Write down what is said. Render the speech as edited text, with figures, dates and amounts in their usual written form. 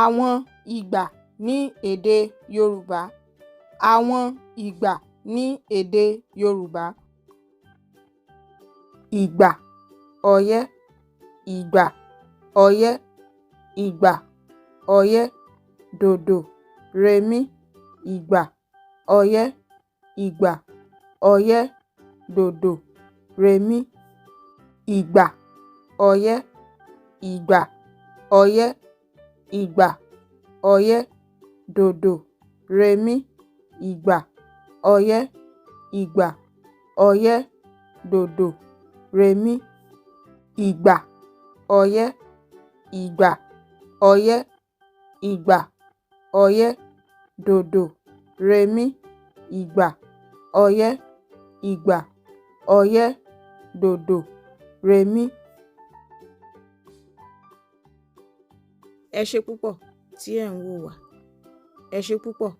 Àwọn ìgbà ní èdè Yorùbá. Àwọn ìgbà ní èdè Yorùbá. Ìgbà ọyẹ́, ìgbà ọyẹ́, ìgbà ọyẹ́. Dòdò, rẹmí, ìgbà ọyẹ́, ìgbà ọyẹ́. Dòdò, rẹmí. Ìgbà ọyẹ́, ìgbà ọyẹ́, ìgbà ọyẹ́. Dòdò, rẹmí, ìgbà ọyẹ́, ìgbà ọyẹ́. Dòdò, rẹmí. Ìgbà ọyẹ́, ìgbà ọyẹ́, ìgbà ọyẹ́. Dòdò, rẹmí, ìgbà ọyẹ́, ìgbà ọyẹ́. Dòdò, rẹmí. Ẹ ṣé púpọ̀ tí ẹ̀ ń wò wá. Ẹ ṣé púpọ̀.